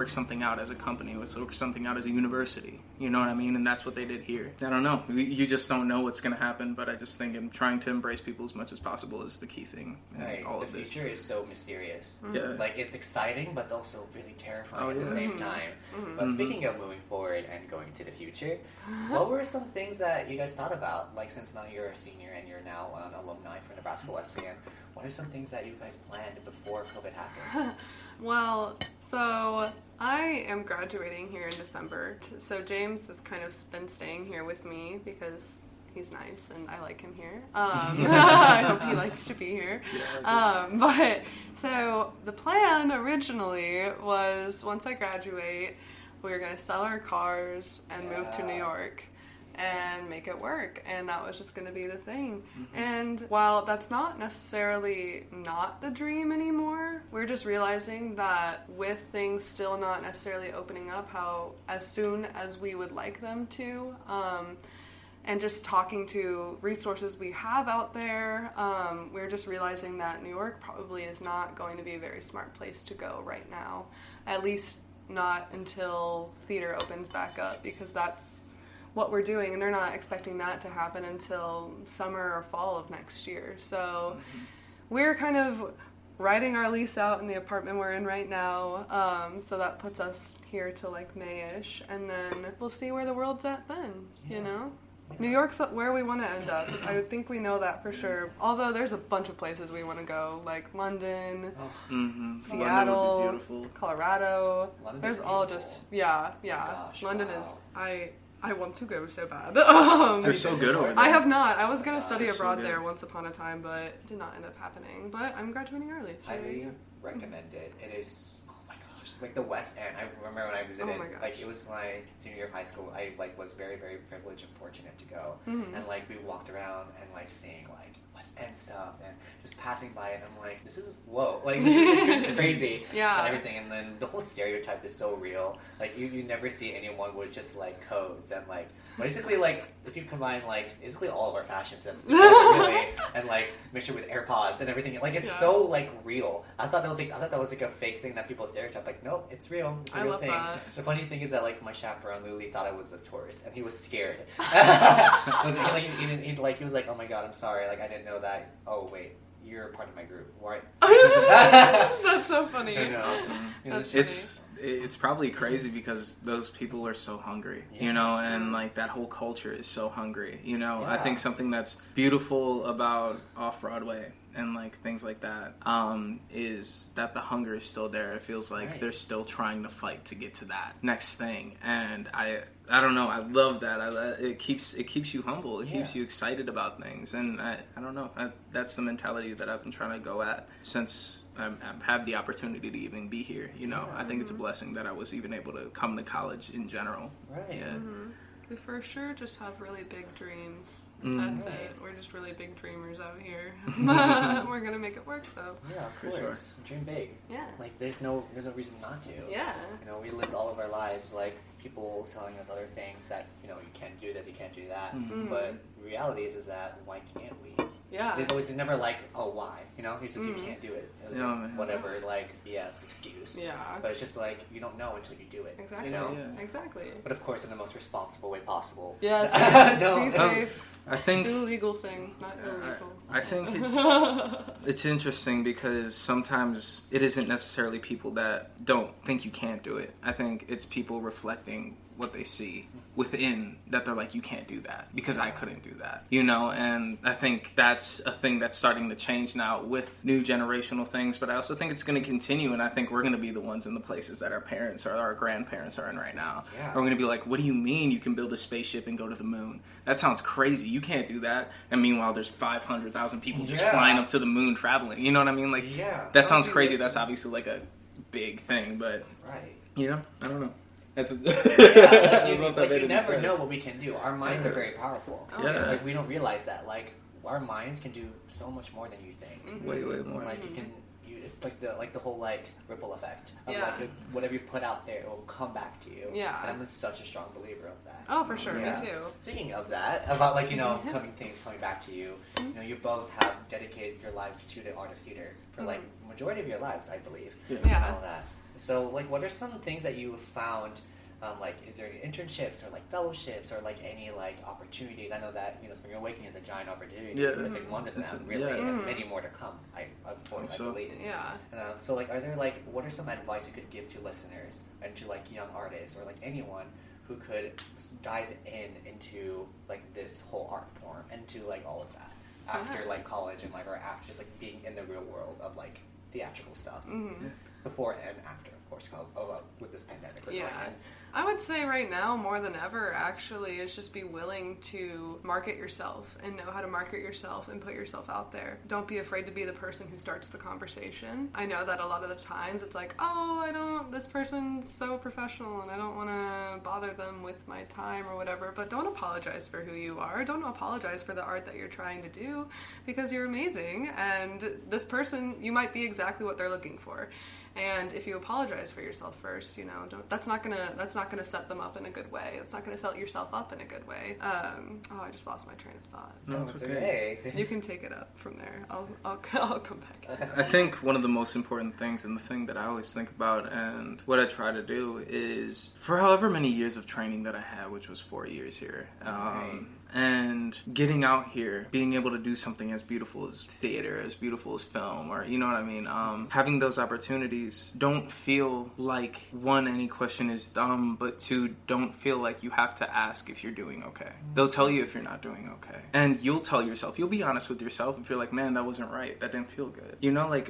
work something out as a company, let's work something out as a university, you know what I mean? And that's what they did here. I don't know, you just don't know what's going to happen, but I just think trying to embrace people as much as possible is the key thing. Right. All the of this. future is so mysterious. Yeah. Like, it's exciting, but it's also really terrifying at the same time. But speaking of moving forward and going to the future, what were some things that you guys thought about? Like, since now you're a senior and you're now an alumni for Nebraska Wesleyan, what are some things that you guys planned before COVID happened? Well, so I am graduating here in December. So James has kind of been staying here with me because he's nice and I like him here. I hope he likes to be here. But so the plan originally was once I graduate, we were going to sell our cars and move to New York and make it work, and that was just going to be the thing. And while that's not necessarily not the dream anymore, we're just realizing that with things still not necessarily opening up how as soon as we would like them to, and just talking to resources we have out there, we're just realizing that New York probably is not going to be a very smart place to go right now, at least not until theater opens back up, because that's what we're doing, and they're not expecting that to happen until summer or fall of next year. So we're kind of writing our lease out in the apartment we're in right now, so that puts us here till like May-ish, and then we'll see where the world's at then, you know? New York's where we want to end up. I think we know that for sure. Although there's a bunch of places we want to go, like London, Seattle, London Colorado. London's There's all beautiful. just, yeah. Gosh, London wow. is, I want to go so bad. They're so good over there. I have not. I was going to study they're so abroad good. there once upon a time, but it did not end up happening. But I'm graduating early. So Highly recommend it. It is, oh my gosh, like the West End. I remember when I visited, my gosh. like it was my senior year of high school. I like was very, very privileged and fortunate to go, and like we walked around and like seeing like West End stuff and just passing by it. I'm like, this is whoa, like this is crazy, Yeah. and everything. And then the whole stereotype is so real. Like you never see anyone with just like codes and like. Basically, like, if you combine, like, basically all of our fashion sense together, really, and, like, mix it with AirPods and everything, like, it's so, like, real. I thought that was, like, a fake thing that people stereotype. Like, nope, it's real. It's a real love thing. that. The funny thing is that, like, my chaperone literally thought I was a tourist, and he was scared. He was like, oh, my God, I'm sorry. Like, I didn't know that. Oh, wait. You're part of my group. Why? That's so funny. That's awesome. That's It's probably crazy because those people are so hungry, you know, and like that whole culture is so hungry, you know. I think something that's beautiful about Off-Broadway and like things like that is that the hunger is still there. It feels like they're still trying to fight to get to that next thing, and I don't know, I love that. It keeps you humble. It keeps you excited about things, and I don't know. That's the mentality that I've been trying to go at since I've had the opportunity to even be here. You know, I think it's a blessing that I was even able to come to college in general. Right. Yeah. We for sure just have really big dreams. That's it. We're just really big dreamers out here. We're gonna make it work though. Yeah, of For course. Dream big. Yeah. Like, there's no reason not to. Yeah. You know, we lived all of our lives, like, people telling us other things that, you know, you can't do this, you can't do that. But the reality is that, why can't we? Yeah. There's never, like, oh, why? You know? It's just, you can't do it. It's Yeah, like, man. whatever, like, BS excuse. Yeah. But it's just, like, you don't know until you do it. Exactly. You know? Yeah. Exactly. But, of course, in the most responsible way possible. Yes. Don't. Be safe. I think Do legal things, not illegal. I think it's interesting because sometimes it isn't necessarily people that don't think you can't do it. I think it's people reflecting what they see within that they're like, you can't do that because I couldn't do that, you know. And I think that's a thing that's starting to change now with new generational things, but I also think it's going to continue, and I think we're going to be the ones in the places that our parents or our grandparents are in right now. We're going to be like, what do you mean you can build a spaceship and go to the moon? That sounds crazy. You can't do that. And meanwhile, there's 500,000 people just flying up to the moon traveling. You know what I mean? Like, that sounds crazy. That's obviously like a big thing, but you know, I don't know. You never know what we can do. Our minds are very powerful. Like, we don't realize that. Like, our minds can do so much more than you think. Way more. Like, you can. It's like the whole like ripple effect of like whatever you put out there, it will come back to you. Yeah, and I'm such a strong believer of that. Oh, for sure, me too. Speaking of that, about like, you know, coming back to you. You know, you both have dedicated your lives to the art of theater for like the majority of your lives, I believe. And all that. So, like, what are some things that you found? Like, is there any internships or like fellowships or like any like opportunities? I know that Spring Awakening is a giant opportunity. Yeah. It's like one of them, really, and many more to come. I believe. Yeah. So, like, are there like what are some advice you could give to listeners and to like young artists or like anyone who could dive into like this whole art form and to like all of that after like college and like or after just like being in the real world of like theatrical stuff before and after, of course, with this pandemic. I would say right now more than ever actually is just be willing to market yourself and know how to market yourself and put yourself out there. Don't be afraid to be the person who starts the conversation. I know that a lot of the times it's like, this person's so professional and I don't want to bother them with my time or whatever, but don't apologize for who you are. Don't apologize for the art that you're trying to do because you're amazing and this person, you might be exactly what they're looking for. And if you apologize for yourself first, that's not gonna set them up in a good way. It's not gonna set yourself up in a good way. I just lost my train of thought. No, it's okay. You can take it up from there. I'll come back. I think one of the most important things, and the thing that I always think about, and what I try to do is, for however many years of training that I had, which was 4 years here. And getting out here, being able to do something as beautiful as theater, as beautiful as film, or you know what I mean, having those opportunities, don't feel like, one, any question is dumb, but two, don't feel like you have to ask if you're doing okay. They'll tell you if you're not doing okay. And you'll tell yourself, you'll be honest with yourself if you're like, man, that wasn't right, that didn't feel good.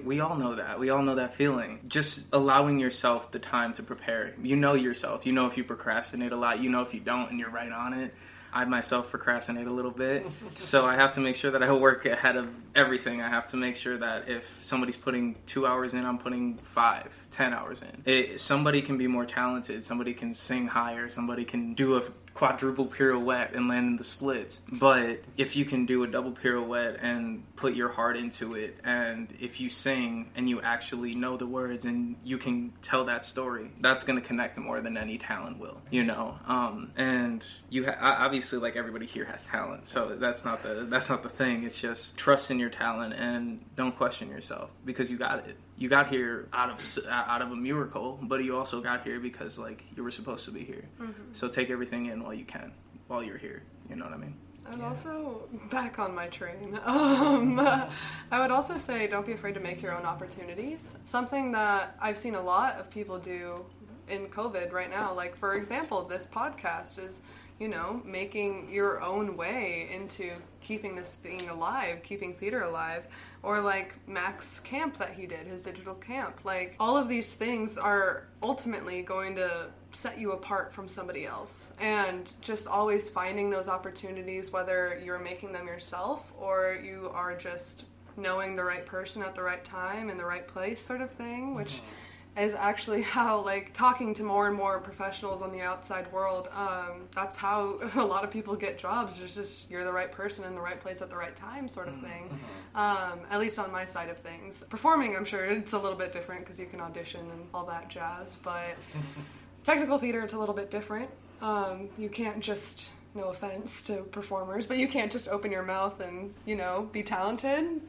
We all know that. We all know that feeling. Just allowing yourself the time to prepare. You know yourself. You know if you procrastinate a lot. You know if you don't and you're right on it. I myself procrastinate a little bit, so I have to make sure that I work ahead of everything. I have to make sure that if somebody's putting 2 hours in, I'm putting 5, 10 hours in. Somebody can be more talented, somebody can sing higher, somebody can do a quadruple pirouette and land in the splits. But if you can do a double pirouette and put your heart into it, and if you sing and you actually know the words and you can tell that story, that's going to connect more than any talent will, and you obviously, like, everybody here has talent, so that's not the thing. It's just trust in your talent and don't question yourself, because you got it. You got here out of a miracle, but you also got here because, like, you were supposed to be here. Mm-hmm. So take everything in while you can, while you're here. You know what I mean? I would also, back on my train, I would also say don't be afraid to make your own opportunities. Something that I've seen a lot of people do in COVID right now. Like, for example, this podcast is, making your own way into keeping this thing alive, keeping theater alive. Or like Mac's camp that he did, his digital camp. Like, all of these things are ultimately going to set you apart from somebody else. And just always finding those opportunities, whether you're making them yourself or you are just knowing the right person at the right time in the right place sort of thing, which is actually how, like, talking to more and more professionals on the outside world, that's how a lot of people get jobs. It's just you're the right person in the right place at the right time sort of thing. At least on my side of things. Performing, I'm sure it's a little bit different because you can audition and all that jazz, but technical theater, it's a little bit different. You can't just... No offense to performers, but you can't just open your mouth and, be talented.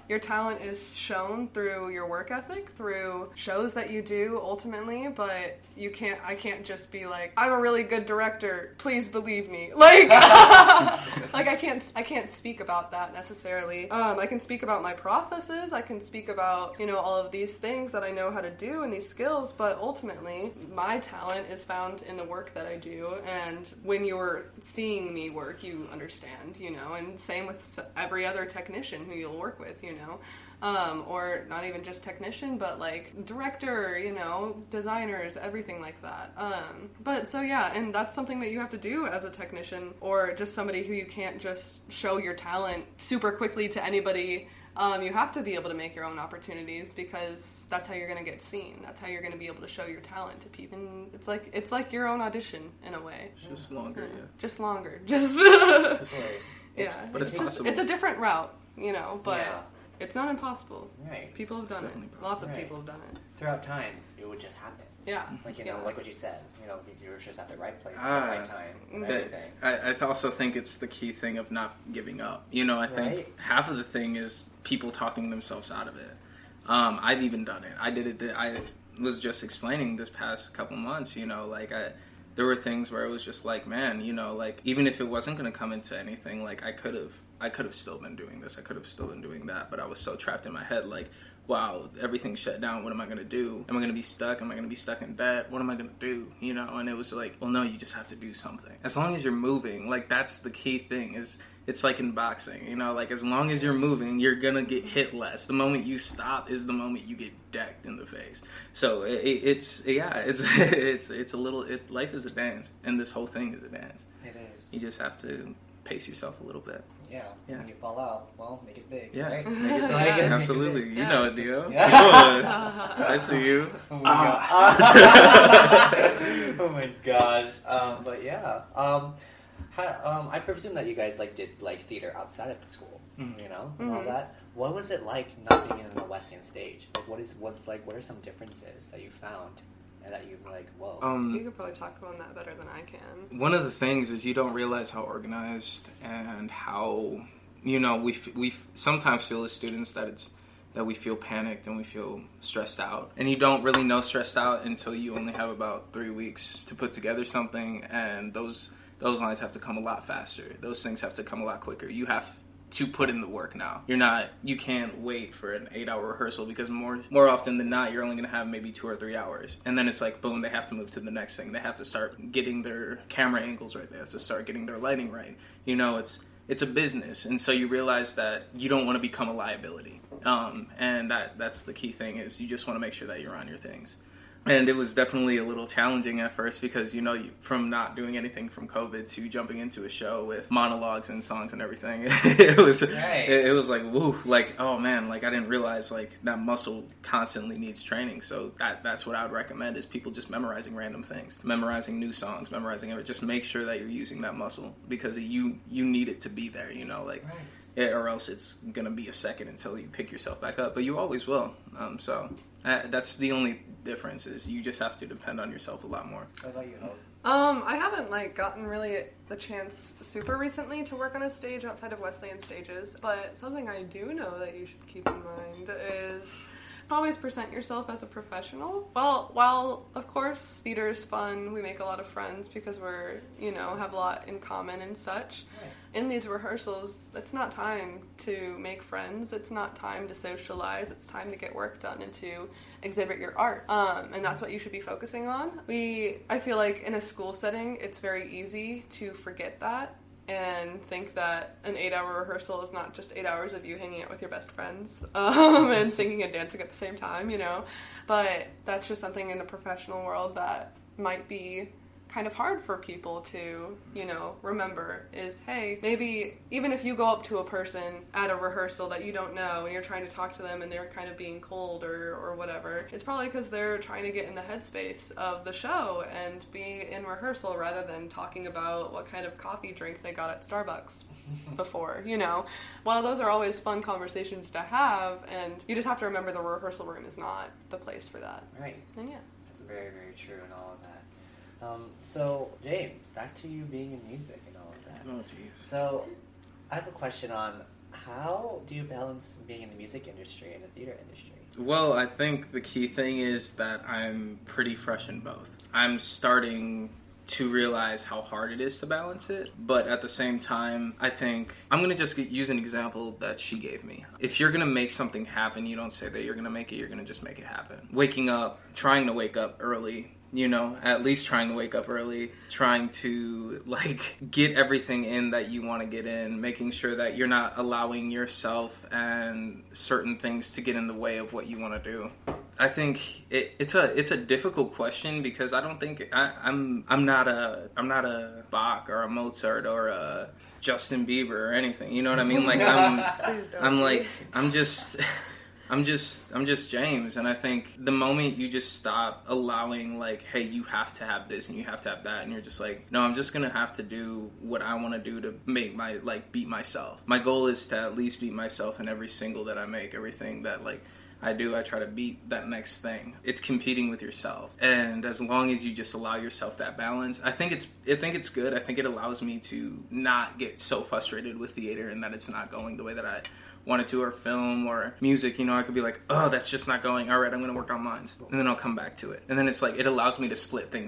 Your talent is shown through your work ethic, through shows that you do ultimately, but I can't just be like, I'm a really good director, please believe me. Like, like I can't speak about that necessarily. I can speak about my processes, I can speak about, all of these things that I know how to do and these skills, but ultimately my talent is found in the work that I do, and when you're seeing me work, you understand, and same with every other technician who you'll work with, or not even just technician, but like director, designers, everything like that. But so yeah, and that's something that you have to do as a technician, or just somebody who you can't just show your talent super quickly to anybody. You have to be able to make your own opportunities, because that's how you're going to get seen. That's how you're going to be able to show your talent to people. And it's like your own audition in a way. Just longer, yeah. Just longer. Just yeah. But it's possible. It's a different route, but it's not impossible. Right. People have done it. Possible. Lots of people have done it. Throughout time, it would just happen. Yeah. Like, like what you said, you were just at the right place at the right time and everything. I also think it's the key thing of not giving up. I think half of the thing is people talking themselves out of it. I've even done it. I did it. was just explaining this past couple months, you know, like there were things where it was just like, man, you know, like even if it wasn't going to come into anything, like I could have still been doing this. I could have still been doing that. But I was so trapped in my head, like, wow, everything's shut down. What am I going to do? Am I going to be stuck? Am I going to be stuck in debt? What am I going to do? You know, and it was like, well, no, you just have to do something. As long as you're moving, like that's the key thing is it's like in boxing, you know, like as long as you're moving, you're going to get hit less. The moment you stop is the moment you get decked in the face. So it's a little, life is a dance, and this whole thing is a dance. It is. You just have to pace yourself a little bit. Yeah. When you fall out, well, make it big. Yeah. Right? Make it big. Yeah. Absolutely. You know it, Dio. Yeah. I see you. Oh my gosh. But yeah. I presume that you guys like did like theater outside of the school, you know, and all that. What was it like not being in the Wesleyan stage? Like, what are some differences that you found and that you were like, whoa? You could probably talk on that better than I can. One of the things is you don't realize how organized and how, you know, we sometimes feel as students that we feel panicked and we feel stressed out. And you don't really know stressed out until you only have about 3 weeks to put together something, and those lines have to come a lot faster. Those things have to come a lot quicker. You have to put in the work now. You can't wait for an 8-hour rehearsal because more often than not, you're only going to have maybe 2 or 3 hours. And then it's like, boom, they have to move to the next thing. They have to start getting their camera angles right. They have to start getting their lighting right. You know, it's a business. And so you realize that you don't want to become a liability. And that's the key thing is you just want to make sure that you're on your things. And it was definitely a little challenging at first because, you know, from not doing anything from COVID to jumping into a show with monologues and songs and everything, it was like, woo, like, oh man, like I didn't realize like that muscle constantly needs training. So that's what I would recommend is people just memorizing random things, memorizing new songs, memorizing everything. Just make sure that you're using that muscle because you need it to be there, you know, like. Right. Or else it's going to be a second until you pick yourself back up. But you always will. So that's the only difference is you just have to depend on yourself a lot more. What about you, Hope? I haven't gotten really the chance super recently to work on a stage outside of Wesleyan stages. But something I do know that you should keep in mind is always present yourself as a professional. Well, while of course theater is fun, we make a lot of friends because we're, you know, have a lot in common and such. Right. In these rehearsals, it's not time to make friends. It's not time to socialize. It's time to get work done and to exhibit your art. And that's what you should be focusing on. I feel like in a school setting, it's very easy to forget that and think that an 8-hour rehearsal is not just 8 hours of you hanging out with your best friends and singing and dancing at the same time, you know. But that's just something in the professional world that might be kind of hard for people to, you know, remember is, hey, maybe even if you go up to a person at a rehearsal that you don't know and you're trying to talk to them and they're kind of being cold or whatever, it's probably because they're trying to get in the headspace of the show and be in rehearsal rather than talking about what kind of coffee drink they got at Starbucks before, you know. While those are always fun conversations to have, and you just have to remember the rehearsal room is not the place for that. Right. And yeah. That's very, very true and all of that. So, James, back to you being in music and all of that. Oh, jeez. So, I have a question on how do you balance being in the music industry and the theater industry? Well, I think the key thing is that I'm pretty fresh in both. I'm starting to realize how hard it is to balance it, but at the same time, I think I'm going to just use an example that she gave me. If you're going to make something happen, you don't say that you're going to make it, you're going to just make it happen. Waking up, trying to wake up early, you know, at least trying to wake up early, trying to, get everything in that you want to get in, making sure that you're not allowing yourself and certain things to get in the way of what you want to do. I think it's a difficult question because I don't think I'm not a Bach or a Mozart or a Justin Bieber or anything. You know what I mean? Like I'm just James, and I think the moment you just stop allowing, hey, you have to have this and you have to have that, and you're just like, no, I'm just gonna have to do what I want to do to make my, beat myself. My goal is to at least beat myself in every single that I make, everything that, I do, I try to beat that next thing. It's competing with yourself, and as long as you just allow yourself that balance, I think it's good. I think it allows me to not get so frustrated with theater and that it's not going the way that I wanted to, or film or music, you know, I could be like, oh, that's just not going. All right, I'm going to work on mine. And then I'll come back to it. And then it's like, it allows me to split things